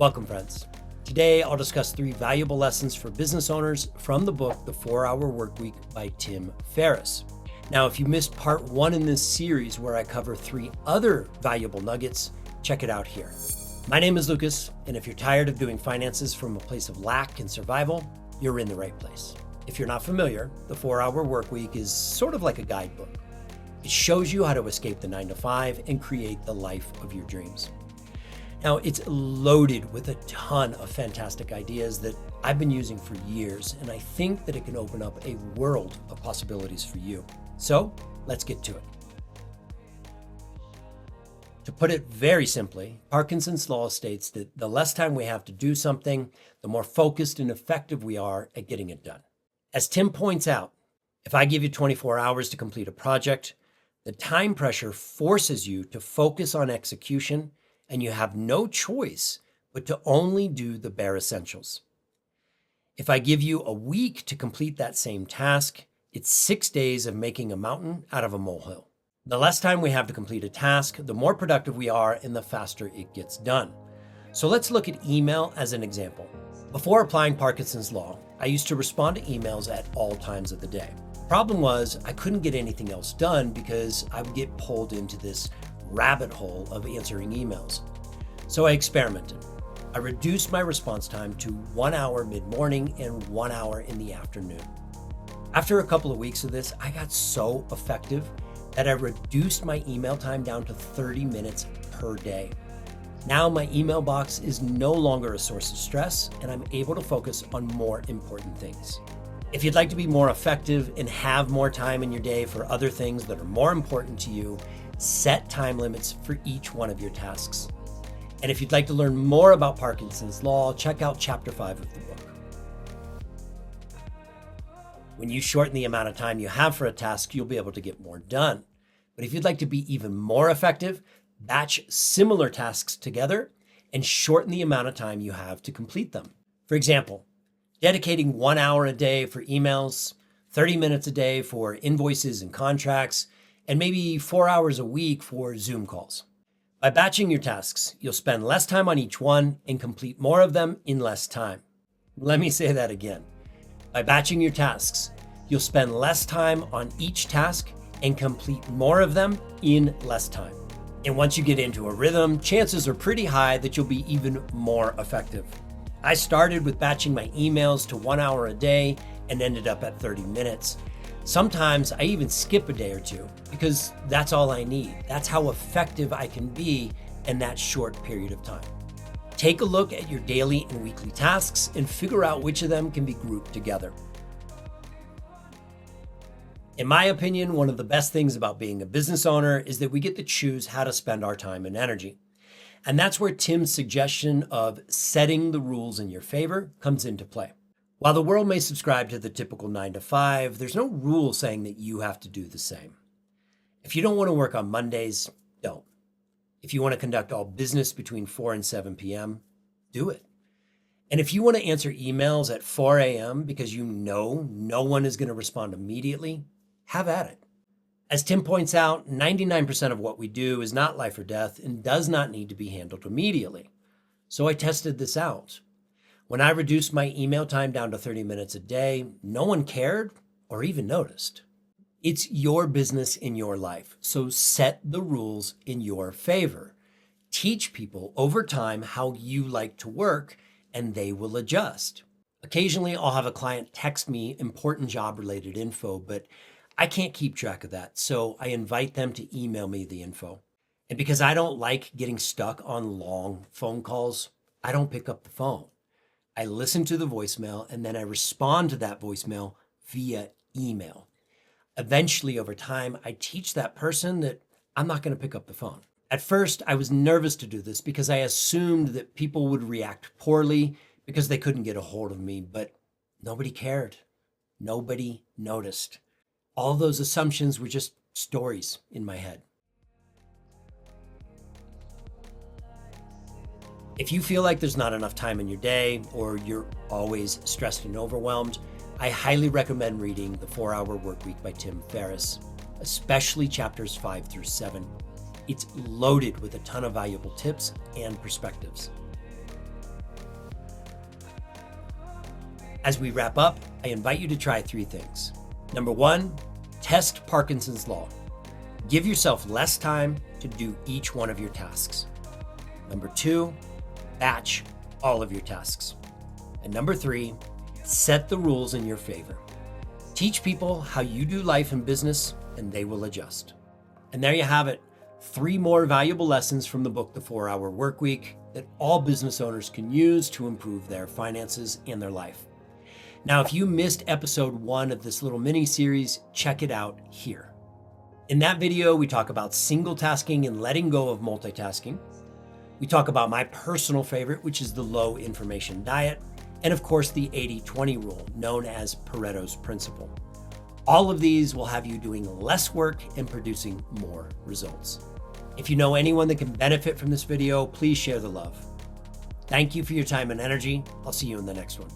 Welcome, friends. Today, I'll discuss 3 valuable lessons for business owners from the book, The 4-Hour Workweek by Tim Ferriss. Now, if you missed part 1 in this series where I cover 3 other valuable nuggets, check it out here. My name is Lucas, and if you're tired of doing finances from a place of lack and survival, you're in the right place. If you're not familiar, The 4-Hour Workweek is sort of like a guidebook. It shows you how to escape the 9-to-5 and create the life of your dreams. Now, it's loaded with a ton of fantastic ideas that I've been using for years, and I think that it can open up a world of possibilities for you. So, let's get to it. To put it very simply, Parkinson's law states that the less time we have to do something, the more focused and effective we are at getting it done. As Tim points out, if I give you 24 hours to complete a project, the time pressure forces you to focus on execution, and you have no choice but to only do the bare essentials. If I give you a week to complete that same task, it's 6 days of making a mountain out of a molehill. The less time we have to complete a task, the more productive we are and the faster it gets done. So let's look at email as an example. Before applying Parkinson's law, I used to respond to emails at all times of the day. Problem was, I couldn't get anything else done because I would get pulled into this rabbit hole of answering emails. So I experimented. I reduced my response time to 1 hour mid-morning and 1 hour in the afternoon. After a couple of weeks of this, I got so effective that I reduced my email time down to 30 minutes per day. Now my email box is no longer a source of stress, and I'm able to focus on more important things. If you'd like to be more effective and have more time in your day for other things that are more important to you, set time limits for each one of your tasks. And if you'd like to learn more about Parkinson's law, check out chapter 5 of the book. When you shorten the amount of time you have for a task, you'll be able to get more done. But if you'd like to be even more effective, batch similar tasks together and shorten the amount of time you have to complete them. For example, dedicating 1 hour a day for emails, 30 minutes a day for invoices and contracts, and maybe 4 hours a week for Zoom calls. By batching your tasks, you'll spend less time on each one and complete more of them in less time. Let me say that again. By batching your tasks, you'll spend less time on each task and complete more of them in less time. And once you get into a rhythm, chances are pretty high that you'll be even more effective. I started with batching my emails to 1 hour a day and ended up at 30 minutes. Sometimes I even skip a day or two because that's all I need. That's how effective I can be in that short period of time. Take a look at your daily and weekly tasks and figure out which of them can be grouped together. In my opinion, one of the best things about being a business owner is that we get to choose how to spend our time and energy. And that's where Tim's suggestion of setting the rules in your favor comes into play. While the world may subscribe to the typical 9-to-5, there's no rule saying that you have to do the same. If you don't want to work on Mondays, don't. If you want to conduct all business between 4 and 7 p.m., do it. And if you want to answer emails at 4 a.m. because you know no one is going to respond immediately, have at it. As Tim points out, 99% of what we do is not life or death and does not need to be handled immediately. So I tested this out. When I reduced my email time down to 30 minutes a day, no one cared or even noticed. It's your business in your life, so set the rules in your favor. Teach people over time how you like to work, and they will adjust. Occasionally, I'll have a client text me important job-related info, but I can't keep track of that, so I invite them to email me the info. And because I don't like getting stuck on long phone calls, I don't pick up the phone. I listen to the voicemail and then I respond to that voicemail via email. Eventually, over time, I teach that person that I'm not going to pick up the phone. At first, I was nervous to do this because I assumed that people would react poorly because they couldn't get a hold of me, but nobody cared. Nobody noticed. All those assumptions were just stories in my head. If you feel like there's not enough time in your day or you're always stressed and overwhelmed, I highly recommend reading The 4-Hour Workweek by Tim Ferriss, especially chapters 5 through 7. It's loaded with a ton of valuable tips and perspectives. As we wrap up, I invite you to try 3 things. Number 1, test Parkinson's law. Give yourself less time to do each one of your tasks. Number 2, batch all of your tasks. And number 3, set the rules in your favor. Teach people how you do life and business, and they will adjust. And there you have it. 3 more valuable lessons from the book, The 4-Hour Workweek, that all business owners can use to improve their finances and their life. Now, if you missed episode 1 of this little mini series, check it out here. In that video, we talk about single tasking and letting go of multitasking. We talk about my personal favorite, which is the low information diet. And of course, the 80-20 rule, known as Pareto's principle. All of these will have you doing less work and producing more results. If you know anyone that can benefit from this video, please share the love. Thank you for your time and energy. I'll see you in the next one.